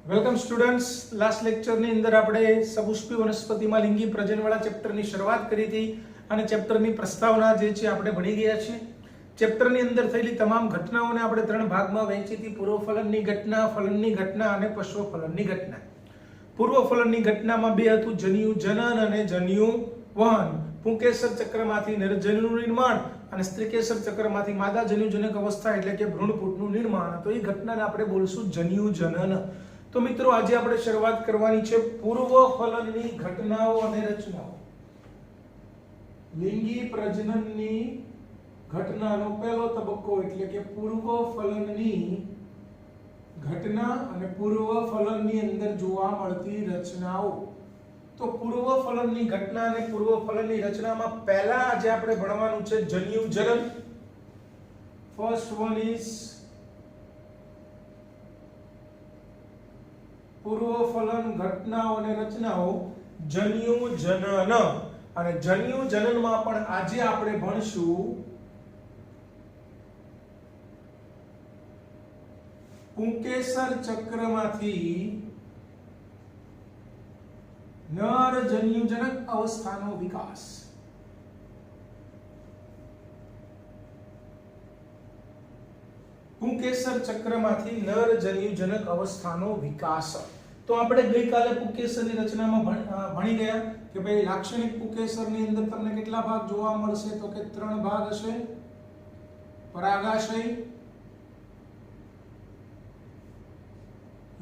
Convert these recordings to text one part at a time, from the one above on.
Welcome students. Last લેક્ચરની અંદર આપણે સપુષ્પી વનસ્પતિમાં લિંગી પ્રજનનવાળા ચેપ્ટરની શરૂઆત કરી હતી અને ચેપ્ટરની પ્રસ્તાવના જે છે આપણે ભણી ગયા છીએ. ચેપ્ટરની અંદર થયેલી તમામ ઘટનાઓને આપણે ત્રણ ભાગમાં વહેંચી હતી: પૂર્વફલનની ઘટના, ફલનની ઘટના અને પશ્વફલનની ઘટના. પૂર્વફલનની ઘટનામાં બે હતું: જન્યુ જનન અને જન્યુ વહન. પુંકેસર ચક્રમાંથી નરજન્યુનું નિર્માણ અને સ્ત્રીકેસર ચક્રમાંથી માદા જન્યુજનક અવસ્થા એટલે કે ભ્રૂણપુટનું નિર્માણ. તો એ ઘટનાને આપણે બોલશું જન્યુ જનન. તો મિત્રો આજે આપણે શરૂઆત કરવાની છે પૂર્વફલનની ઘટનાઓ અને રચનાઓ. લિંગી પ્રજનનની ઘટનાનો પહેલો તબક્કો એટલે કે પૂર્વફલનની ઘટના અને પૂર્વફલનની અંદર જોવા મળતી રચનાઓ. તો પૂર્વફલનની ઘટના અને પૂર્વફલનની રચનામાં પહેલા આજે આપણે ભણવાનું છે જન્યુ જનન. ફર્સ્ટ વન ઇઝ પૂર્વફલન ઘટનાઓ અને રચનાઓ જન્યુ જનન. અને જન્યુ જનનમાં પણ આજે આપણે ભણશું પુંકેસર ચક્રમાંથી નર જન્યુજનક અવસ્થાનો વિકાસ. પુંકેસર ચક્રમાંથી નર જન્યુજનક અવસ્થાનો વિકાસ. તો આપણે ગઈકાલે પુંકેસરની રચનામાં ભણી ગયા કે ભાઈ લાક્ષણિક પુંકેસરની અંદર તમને કેટલા ભાગ જોવા મળશે? તો કે 3 ભાગ હશે: પરાગાશય,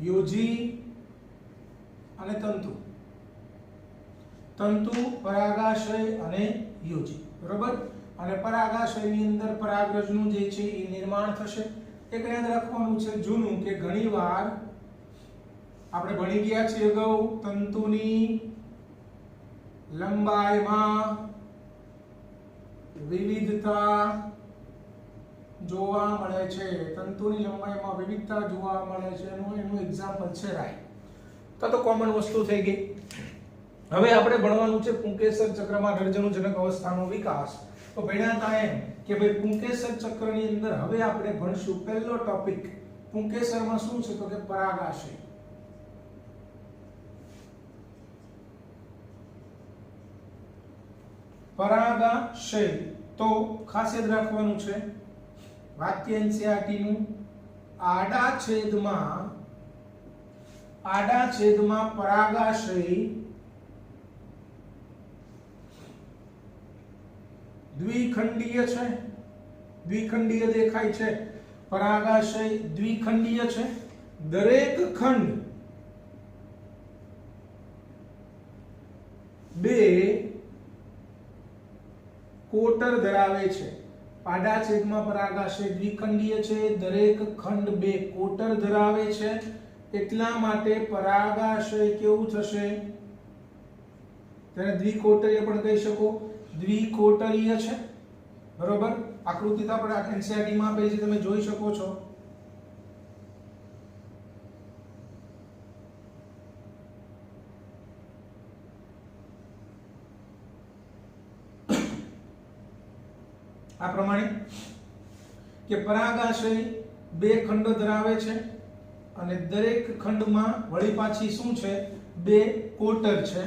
યોજી અને તંતુ. તંતુ, પરાગાશય અને યોજી. બરોબર. અને પરાગાશયની અંદર પરાગરજનું જે છે એ નિર્માણ થશે. એક યાદ રાખવાનું છે જૂનું કે ઘણીવાર આપણે ભણી ગયા છીએ અગાઉ તંતુની લંબાઈમાં વિવિધતા જોવા મળે છે. તંતુની લંબાઈમાં વિવિધતા જોવા મળે છે એનું એક્ઝામ્પલ છે રાઈટ. તો કોમન વસ્તુ થઈ ગઈ. હવે આપણે ભણવાનું છે પુંકેસર ચક્રમાં નરજન્યુજનક અવસ્થાનો વિકાસ. તો ભણ્યા હતા એમ કે ભાઈ પુંકેસર ચક્રની અંદર હવે આપણે ભણશું પહેલો ટોપિક પુંકેસરમાં શું છે? તો કે પરાગાશય. પરાગાશય તો ખાસ યાદ રાખવાનું છે વાક્ય NCERT નું આડા છેદમાં પરાગાશય દ્વિખંડીય છે. દ્વિખંડીય દેખાય છે. પરાગાશય દ્વિખંડીય છે. દરેક ખંડ બે કોટર ધરાવે છે. આડા છેદમાં પરાગાશય દ્વિખંડીય છે. દરેક ખંડ બે કોટર ધરાવે છે. એટલા માટે પરાગાશય કેવું થશે? તેને દ્વિકોટરીય પણ કહી શકો. દ્વિકોટરીય છે. બરોબર. આકૃતિ તો આપણે NCERT માં આપેલી છે, તમે જોઈ શકો છો. આ પ્રમાણે કે પરાગાશય બે ખંડો ધરાવે છે અને દરેક ખંડમાં વળી પાછી શું છે? બે કોટર છે.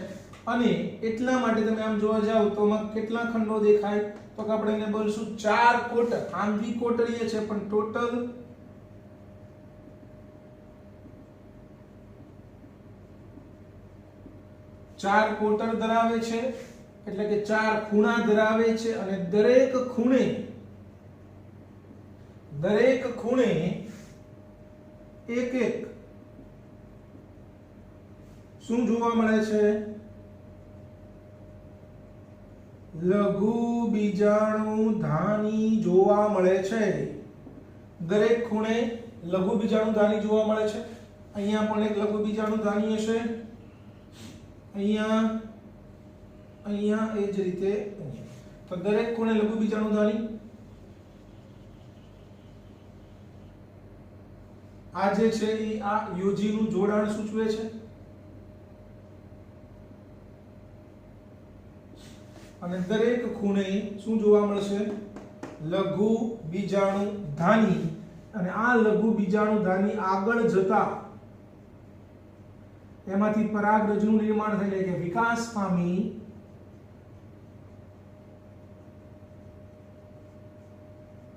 અને એટલા માટે તમે આમ જોવા જાવ તો કેટલા ખંડો દેખાય? તો કે આપણે એને બોલશું 4 કોટર. આમ દ્વિકોટરીય છે પણ ટોટલ 4 કોટર ધરાવે છે. એટલે કે 4 ખૂણા ધરાવે છે અને દરેક ખૂણે એક શું જોવા મળે છે? લઘુ બીજાણુધાની જોવા મળે છે. દરેક ખૂણે લઘુ બીજાણુધાની જોવા મળે છે. અહીંયા પણ એક લઘુ બીજાણુધાની હશે. અહીંયા એ જ રીતે તો દરેક ખૂણે લઘુ બીજાણુધાની. આ જે છે એ આ યોજી નું જોડાણ સૂચવે છે. અને દરેક ખૂણે શું જોવા મળશે? લઘુ બીજાણુધાની. અને આ લઘુ બીજાણુધાની આગળ જતા એમાંથી પરાગરજનું નિર્માણ થાય એટલે કે વિકાસ પામી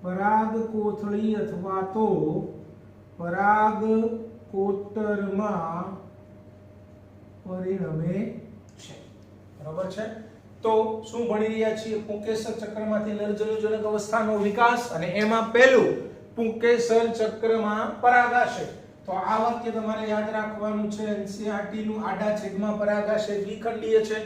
પરાગકોથળી અથવા તો પરાગકોટરમાં પરિણમે છે। બરાબર છે। તો શું ભણી રહ્યા છીએ? પુંકેસર ચક્રમાંથી નરજન્યુજનક અવસ્થાનો વિકાસ અને એમાં પહેલું પુંકેસર ચક્રમાં પરાગાશય। તો આ વાક્ય તમારે યાદ રાખવાનું છે। એનસીઈઆરટી નું આડા છેદમાં પરાગાશય દ્વિખંડીય છે।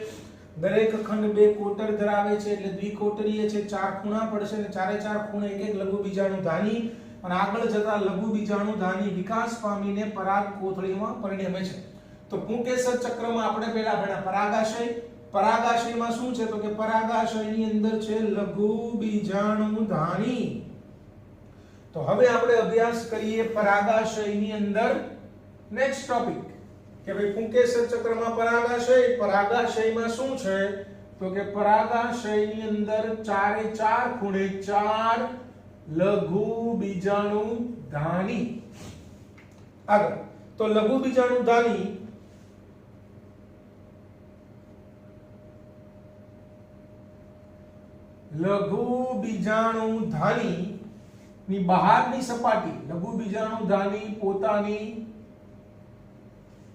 દરેક ખંડ બે કોટર ધરાવે છે એટલે દ્વિકોટરીય છે। ચાર ખૂણા પડશે અને ચારે ચાર ખૂણે એક એક લઘુ બીજાણુધાની અને આગળ જતા લઘુ બીજાણુધાની વિકાસ પામીને પરાગ કોથળીમાં પરિણમે છે। તો પુંકેસર ચક્રમાં આપણે પહેલા ભણ્યા પરાગાશય। પરાગાશયમાં શું છે? તો કે પરાગાશયની અંદર છે લઘુ બીજાણુધાની। તો હવે આપણે અભ્યાસ કરીએ પરાગાશયની અંદર નેક્સ્ટ ટોપિક કે ભાઈ પુંકેસર ચક્રમાં પરાગાશયમાં શું છે? તો કે પરાગાશયની અંદર ચારે ચાર ખૂણે ચાર લઘુ બીજાણુધાની। આગળ તો લઘુ બીજાણુધાની ની બહારની સપાટી લઘુ બીજાણુધાની પોતાની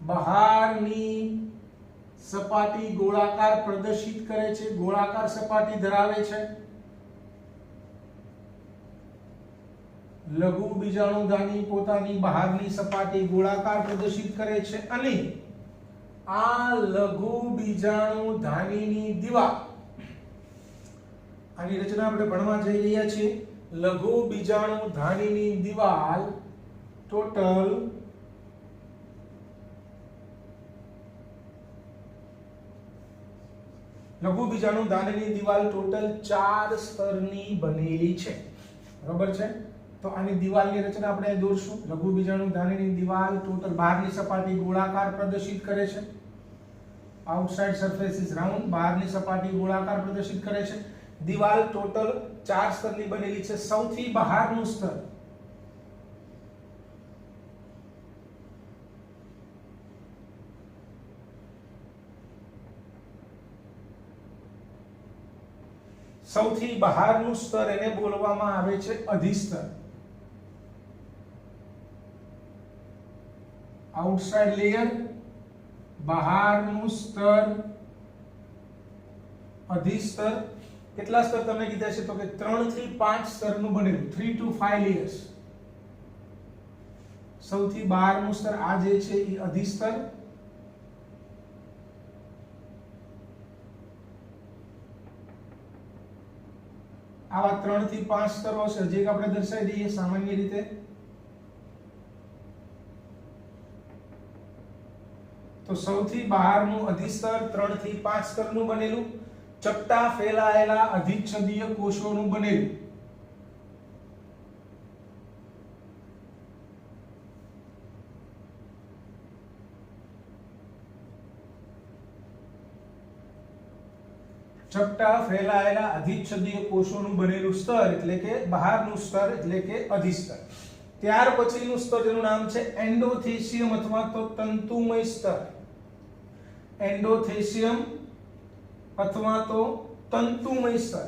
બહારની સપાટી ગોળાકાર પ્રદર્શિત કરે છે। ગોળાકાર સપાટી ધરાવે છે। લઘુ બીજાણુધાની પોતાની બહારની સપાટી ગોળાકાર પ્રદર્શિત કરે છે અને આ લઘુ બીજાણુધાનીની દીવાલ, આની રચના આપણે ભણવા જઈ રહ્યા છીએ। લઘુ બીજાણુધાનીની દીવાલ ટોટલ લઘુ બીજાણુધાનીની દીવાલ ટોટલ 4 સ્તરની બનેલી છે। બરાબર છે। તો આની દીવાલની રચના આપણે દોરશું। લઘુ બીજાણુધાનીની દીવાલ ટોટલ બહારની સપાટી ગોળાકાર પ્રદર્શિત કરે છે। આઉટસાઇડ સરફેસ ઇઝ રાઉન્ડ, બહારની સપાટી ગોળાકાર પ્રદર્શિત કરે છે। દીવાલ ટોટલ 4 સ્તરની બનેલી છે। સૌથી બહારનું સ્તર એને બોલવામાં આવે છે અધિસ્તર। આઉટસાઇડ લેયર, બહારનું સ્તર, અધિસ્તર। કેટલા સ્તર તમને કીધા છે? તો કે 3 થી 5 સ્તરનું બનેલું, 3 to 5 લેયર્સ। સૌથી બહારનું સ્તર આ જે છે એ અધિસ્તર, આવા 3 થી 5 સ્તરો છે જે આપણે દર્શાવી દઈએ સામાન્ય રીતે। તો સૌથી બહારનું અધિસ્તર 3 થી 5 સ્તરનું બનેલું, ચપટા ફેલાયેલા અધિચ્છદીય કોષોનું બનેલું। ચપટા ફેલાયેલા અધિચ્છદીય કોષોનું બનેલું સ્તર એટલે કે બહારનું સ્તર એટલે કે અધિસ્તર। ત્યાર પછીનું સ્તર જેનું નામ છે એન્ડોથેસિયમ અથવા તો તંતુમય સ્તર। એન્ડોથેસિયમ અથવા તો તંતુમય સ્તર।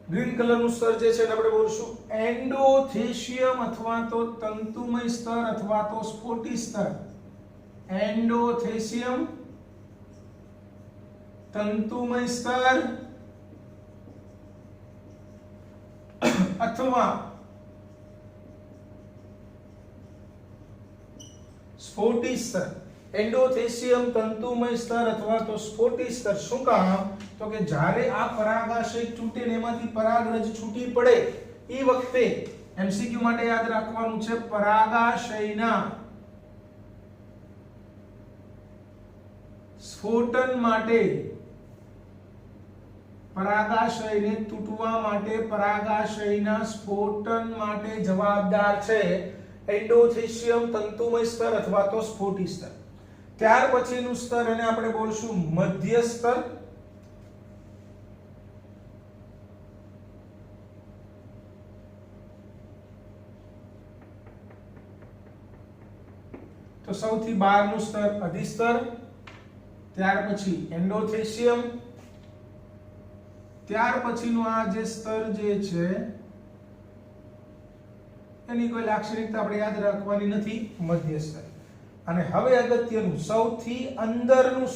ગ્રીન કલરનું સ્તર જે છે આપણે બોલશું એન્ડોથેસિયમ અથવા તો તંતુમય સ્તર અથવા તો સ્ફોટી સ્તર। એન્ડોથેસિયમ તંતુમય સ્તર અથવા સ્ફોટી સ્તર। એન્ડોથેસિયમ તંતુમય સ્તર અથવા તો સ્ફોટી સ્તર। શું કામ? તો કે જ્યારે આ પરાગાશય તૂટે ને એમાંથી પરાગરજ છૂટી પડે એ વખતે એમસીક્યુ માટે યાદ રાખવાનું છે પરાગાશયના સ્ફોટન માટે, પરાગાશયને તૂટવા માટે, પરાગાશયના સ્ફોટન માટે જવાબદાર છે એન્ડોથેસિયમ તંતુમય સ્તર અથવા તો સ્ફોટી સ્તર। ત્યાર પછીનું સ્તર એને આપણે બોલશું મધ્ય સ્તર। તો સૌથી બહારનું સ્તર અધિસ્તર, ત્યાર પછી એન્ડોથેશિયમ, ત્યાર પછીનું આ જે સ્તર જે છે એની કોઈ લાક્ષણિકતા આપણે યાદ રાખવાની નથી, મધ્ય સ્તર. અને હવે અગત્યનું સૌથી અંદરનું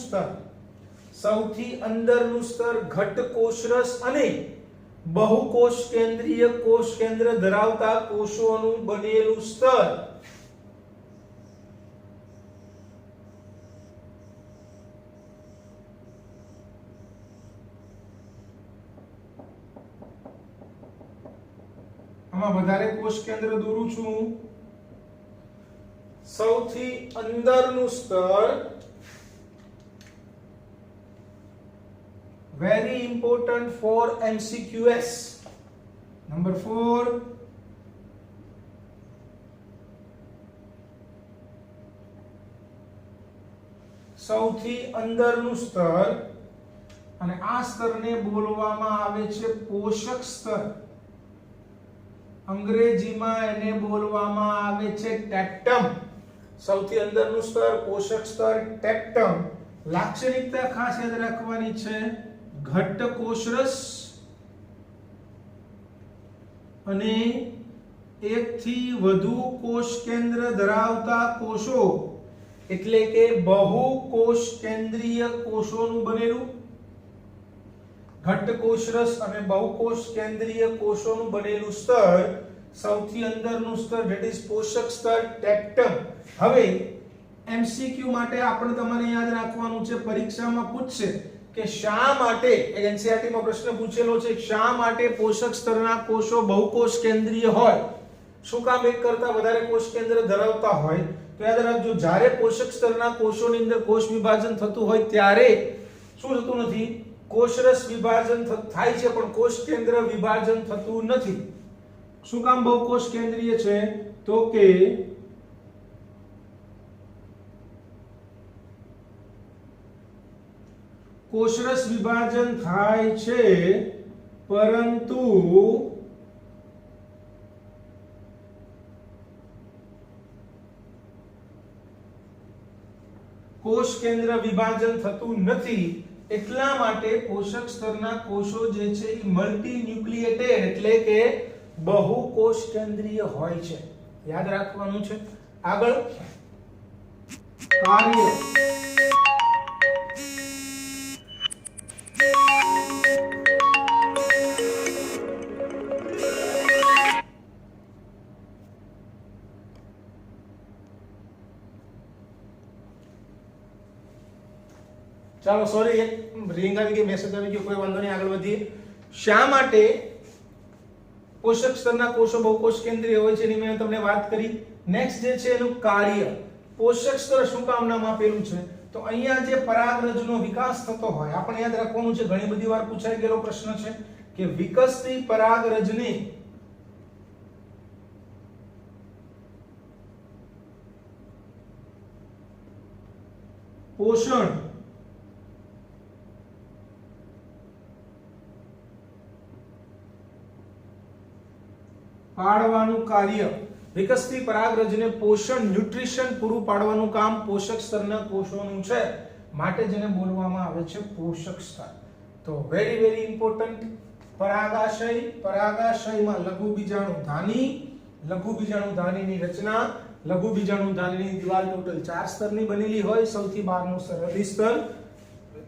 સ્તર ઘટ કોષરસ અને બહુકોષ કેન્દ્રીય કોષ કેન્દ્ર ધરાવતા કોષોનું બનેલું સ્તર. આમાં વધારે કોષ કેન્દ્ર દોરું છું. સૌથી અંદરનું સ્તર, very important for MCQS. Number 4, સૌથી અંદરનું સ્તર, અને આ સ્તરને બોલવામાં આવે છે પોષક સ્તર. અંગ્રેજીમાં એને બોલવામાં આવે છે ટેક્ટમ. સૌથી અંદરનું સ્તર, પોષક સ્તર, ટેક્ટમ. લાક્ષણિકતા ખાસ યાદ રાખવાની છે, ઘટ્ટ કોષરસ અને એકથી વધુ કોષ કેન્દ્ર ધરાવતા કોષો, એટલે કે બહુકોષ કેન્દ્રીય કોષોનું બનેલું. ઘટ્ટ કોષરસ અને બહુકોષ કેન્દ્રીય કોષોનું બનેલું સ્તર, સૌથી અંદરનું સ્તર, ધેટ ઇઝ પોષક સ્તર, ટેક્ટમ. હવે એમસીક્યુ માટે આપણે તમારે યાદ રાખવાનું છે, પરીક્ષામાં પૂછશે કે શા માટે, એનસીઈઆરટી માં પ્રશ્ન પૂછેલો છે, શા માટે પોષક સ્તરના કોષો બહુકોષ કેન્દ્રીય હોય, શું કામ એક કરતા વધારે કોષ કેન્દ્ર ધરાવતા હોય? તો યાદ રાખજો, જ્યારે પોષક સ્તરના કોષોની અંદર કોષ વિભાજન થતું હોય ત્યારે શું થતું નથી? કોષરસ વિભાજન થાય છે, પણ કોષ કેન્દ્ર વિભાજન થતું નથી. શું કામ બહુકોષ કેન્દ્રીય છે? તો કે કોષરસ વિભાજન થાય છે, પરંતુ કોષ કેન્દ્ર વિભાજન થતું નથી. એટલા માટે પોષક સ્તરના કોષો જે છે એ મલ્ટી ન્યુક્લિએટેડ એટલે કે બહુકોષ કેન્દ્રીય હોય છે. યાદ રાખવાનું છે. આગળ કાર્ય. ચાલો સોરી, એક રિંગ આવી ગઈ, મેસેજ આવી ગયો, કોઈ વાંધો નહીં, આગળ વધીએ. શા માટે પોષક સ્તરના કોષો બહુકોષ કેન્દ્રીય હોય છે એની મેં તમને વાત કરી. નેક્સ્ટ જે છે એનું કાર્ય. પોષક સ્તર શું કામ નામ આપેલું છે? તો અહીંયા જે પરાગરજનો વિકાસ થતો હોય, આપણે યાદ રાખવાનું છે, ઘણી બધી વાર પૂછાઈ ગયેલો પ્રશ્ન છે કે વિકસતી પરાગરજને પોષણ પાડવાનું કાર્ય. વિકસતી પરાગરજને પોષણ, ન્યુટ્રિશન પૂરું પાડવાનું કામ પોષક સ્તરના કોષોનું છે, માટે જેને બોલવામાં આવે છે પોષક સ્તર. તો વેરી વેરી ઇમ્પોર્ટન્ટ. પરાગાશય. પરાગાશયમાં લઘુ બીજાણુધાની, લઘુ બીજાણુધાનીની રચના. લઘુ બીજાણુધાનીની દિવાલ ટોટલ 4 સ્તરની બનેલી હોય. સૌથી બહારનું સ્તર અધિસ્તર,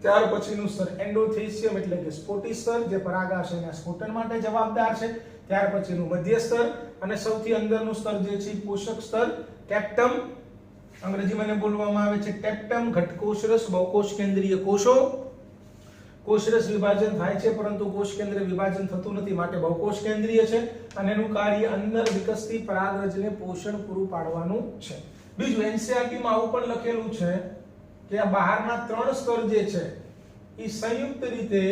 ત્યાર પછીનું સ્તર એન્ડોથેશિયમ એટલે કે સ્ફોટી સ્તર, જે પરાગાશયના સ્ફોટન માટે જવાબદાર છે. ત્યાર પછીનું મધ્ય સ્તર, અને સૌથી અંદરનું સ્તર જે છે પોષક સ્તર, ટેક્ટમ. અંગ્રેજીમાં એને બોલવામાં આવે છે ટેક્ટમ. ઘટકોષરસ બહુકોષ કેન્દ્રીય કોષો. કોષરસ વિભાજન થાય છે, પરંતુ કોષ કેન્દ્ર વિભાજન થતું નથી, માટે બહુકોષ કેન્દ્રીય છે. અને એનું કાર્ય અંદર વિકસતી પરાગરજને પોષણ પૂરું પાડવાનું છે. બીજું, એનસીઈઆરટી માં આવું પણ લખેલું છે કે આ બહારના 3 સ્તર જે છે એ સંયુક્ત રીતે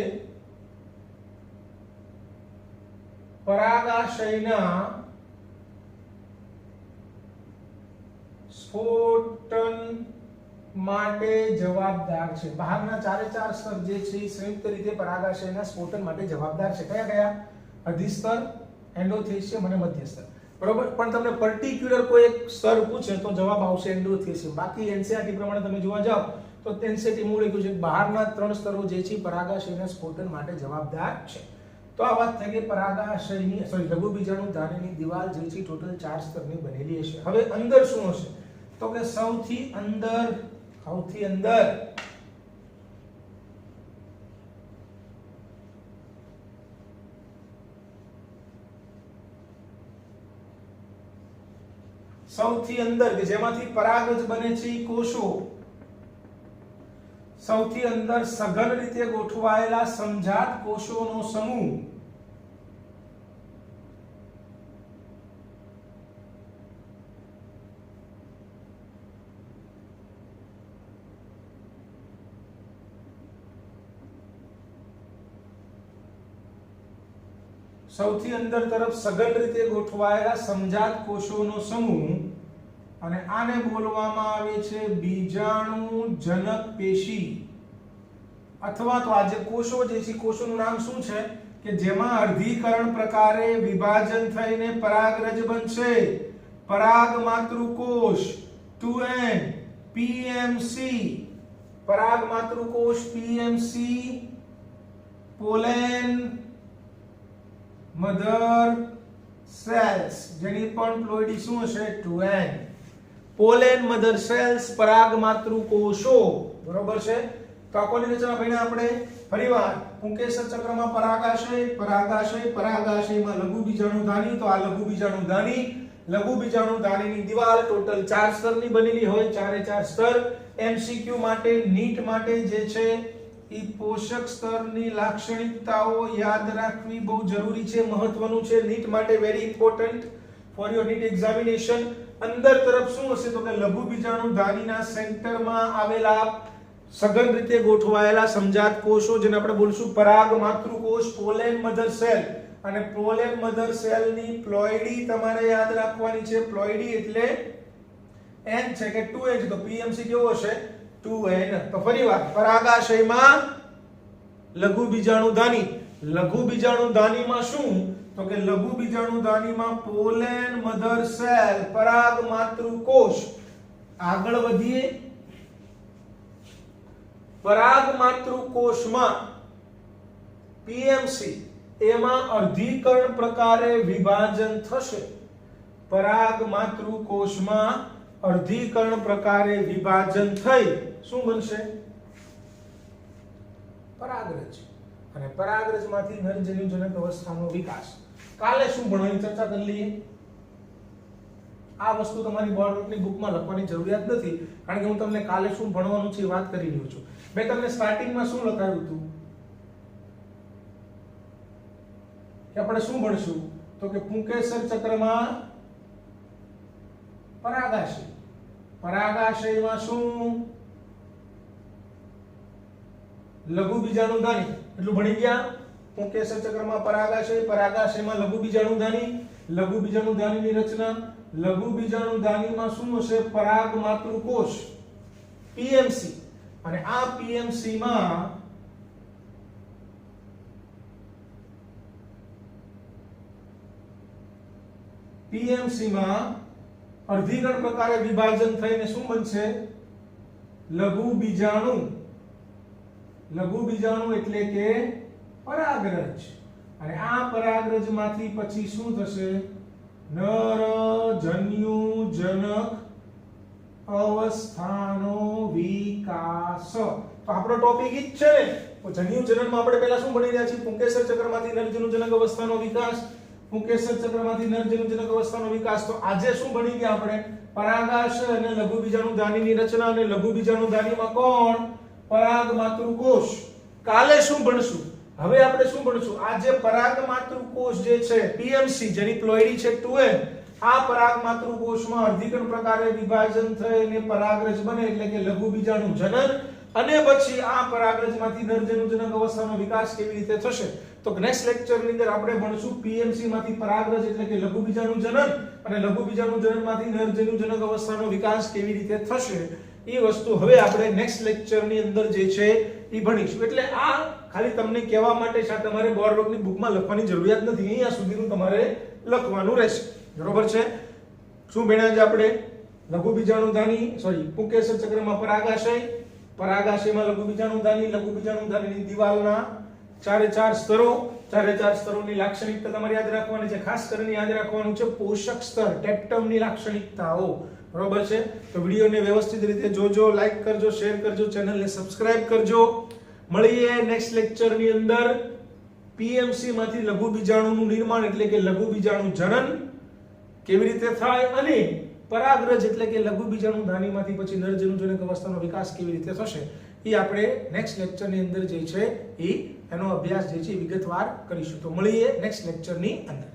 પરાગાશયના સ્ફોટન માટે જવાબદાર છે. બહારના 4 સ્તર જે છે એ સંયુક્ત રીતે પરાગાશયના સ્ફોટન માટે જવાબદાર છે. કયા કયા? અધિસ્તર, એન્ડોથેશિયમ અને મધ્ય સ્તર. બરોબર, પણ તમને પર્ટિક્યુલર કોઈ એક સ્તર પૂછે તો જવાબ આવશે એન્ડોથેલિયમ. બાકી એનસીઆરટી પ્રમાણે તમે જોવા જાવ તો એનસીઆરટી માં લખ્યું છે બહારના 3 સ્તરો જે છે પરાગાશયના સ્ફોટન માટે જવાબદાર છે. તો આ વાત થઈ કે પરાગાશયની લઘુ બીજાણુ ધાનીની દિવાલ જે છે ટોટલ 4 સ્તરની બનેલી હશે. હવે અંદર શું હશે તો કે સૌથી અંદર કે જેમાંથી પરાગજ બને છે કોષો, સૌથી અંદર સઘન રીતે ગોઠવાયેલા સમજાત કોષોનો સમૂહ, સૌથી અંદર તરફ સઘન રીતે ગોઠવાયેલા સમજાત કોષોનો સમૂહ, અને આને બોલવામાં આવે છે બીજાણુ જનક પેશી. અથવા તો આ જે કોષો જે છે કોષોનું નામ શું છે કે જેમાં અર્ધીકરણ પ્રકારે વિભાજન થઈને પરાગરજ બનશે. પરાગ માતૃકોષ 2n PMC, પરાગ માતૃકોષ PMC, પોલેન મધર સેલ્સ જેની પણ પ્લોઇડી શું હશે 2n. પોલેન મધર સેલ્સ પરાગ માતૃકોષો, બરોબર છે. તો આ કોની રચના ભણ્યા આપણે ફરીવાર પુંકેસર ચક્રમાં પરાગાશયમાં લઘુ બીજાણુધાની. તો આ લઘુ બીજાણુધાનીની દિવાલ ટોટલ 4 સ્તરની બનેલી હોય, 4 સ્તર. એમસીક્યુ માટે નીટ માટે જે છે ઈ પોષક સ્તરની લાક્ષણિકતાઓ યાદ રાખવી બહુ જરૂરી છે, મહત્વનું છે. નીટ માટે very important for your NEET examination. અંદર તરફ શું હશે તો કે લઘુ બીજાણુધાનીના સેન્ટરમાં આવેલા સઘન રીતે ગોઠવાયેલા સમજાત કોષો જેને આપણે બોલશું પરાગ માતૃકોષ, પોલેન મધર સેલ. અને પોલેન મધર સેલની પ્લોઇડી તમારે યાદ રાખવાની છે. પ્લોઇડી એટલે n છે કે 2n છે, તો PMC કેવો હશે 2n. તો ફરીવાર પરાગાશયમાં લઘુ બીજાણુધાનીમાં શું તો કે લઘુ બીજાણુધાનીમાં પોલેન મધર સેલ પરાગ માતૃકોષ. આગળ વધીએ, પરાગ માતૃકોષમાં PMC એમાં અર્ધીકરણ પ્રકારે વિભાજન થશે. પરાગ માતૃકોષમાં અર્ધીકરણ પ્રકારે વિભાજન થઈ શું બનશે પરાગરજ. અને પરાગરજમાંથી નરજન્યુજનક અવસ્થાનો વિકાસ. કાલે શું ભણવાની ચર્ચા કરી લઈએ. આ વસ્તુ તમારી બોર્ડની બુકમાં લખવાની જરૂરિયાત નથી, કારણ કે હું તમને કાલે શું ભણવાનું છે એ વાત કરી રહ્યો છું. મેં તમને સ્ટાર્ટિંગમાં શું લખાવ્યું હતું કે આપણે શું ભણશું તો કે પુંકેસર ચક્રમાં પરાગાશયમાં શું લઘુ બીજાણુધાની. એટલું ભણી ગયા. પુંકેસર ચક્રમાં પરાગાશયમાં લઘુ બીજાણુધાનીની રચના. લઘુ બીજાણુધાનીમાં શું હશે પરાગ માતૃકોષ PMC. અને આ PMC માં અર્ધીકરણ પ્રકારે વિભાજન થઈને શું બનશે લઘુ બીજાણુ એટલે કે પરાગરજ. અને આ પરાગરજમાંથી પછી શું થશે નરજન્યુજનક અવસ્થાનો વિકાસ. તો આપણો ટોપિક ઈ જ છે ને. જન્યુજનનમાં આપણે પહેલા શું ભણી રહ્યા છીએ પુંકેસર ચક્રમાંથી નરજન્યુજનક અવસ્થાનો વિકાસ. પુંકેસર ચક્રમાંથી નરજન્યુજનક અવસ્થાનો વિકાસ. તો આજે શું ભણી ગયા આપણે પરાગાશય અને લઘુ બીજાણુધાનીની રચના. અને લઘુ બીજાણુધાનીમાં કોણ પરાગ માતૃકોષ. કાલે શું ભણશું હવે આપણે શું ભણશું આ જે પરાગ માતૃકોષ જે છે PMC જેની પ્લોઇડી છે 2n. આ પરાગ માતૃકોષમાં અર્ધીકરણ પ્રકારે વિભાજન થઈને પરાગરજ બને એટલે કે લઘુ બીજાણુ જનન. અને પછી આ પરાગરજમાંથી નરજન્યુજનક અવસ્થાનો વિકાસ કેવી રીતે થશે. તો નેક્સ્ટ લેક્ચરની અંદર આપણે ભણશું PMC માંથી પરાગરજ એટલે કે લઘુ બીજાણુ જનન અને લઘુ બીજાણુ જનનમાંથી નરજન્યુજનક અવસ્થાનો વિકાસ કેવી રીતે થશે એ વસ્તુ હવે આપણે નેક્સ્ટ લેક્ચરની અંદર જે છે એ ભણીશું. એટલે આ ખાલી તમને કહેવા માટે છે, તમારે બોર્ડ વર્કની બુકમાં લખવાની જરૂરિયાત નથી, અહીંયા સુધીનું તમારે લખવાનું રહેશે. બરોબર છે. શું ભણ્યા છે આપણે? લઘુ બીજાણુધાની પુંકેસર ચક્રમાં પરાગાશયમાં લઘુ બીજાણુધાની દિવાલના ચારે ચાર સ્તરોની લાક્ષણિકતા તમારે યાદ રાખવાની છે. ખાસ કરીને યાદ રાખવાનું છે પોષક સ્તર ટેપ્ટમની લાક્ષણિકતાઓ. બરોબર છે. તો વિડિયોને વ્યવસ્થિત રીતે જોજો, લાઈક કરજો, શેર કરજો, ચેનલને સબસ્ક્રાઇબ કરજો. મળીએ નેક્સ્ટ લેક્ચરની અંદર. પીએમસી માંથી લઘુ બીજાણુનું નિર્માણ એટલે કે લઘુ બીજાણુ જનન કેવી રીતે થાય અને પરાગરજ એટલે કે લઘુ બીજાણુ ધાનીમાંથી પછી નરજનુજનક અવસ્થાનો વિકાસ કેવી રીતે થશે એ આપણે નેક્સ્ટ લેક્ચરની અંદર જે છે એનો અભ્યાસ જે છે વિગતવાર કરીશું. તો મળીએ નેક્સ્ટ લેક્ચરની અંદર.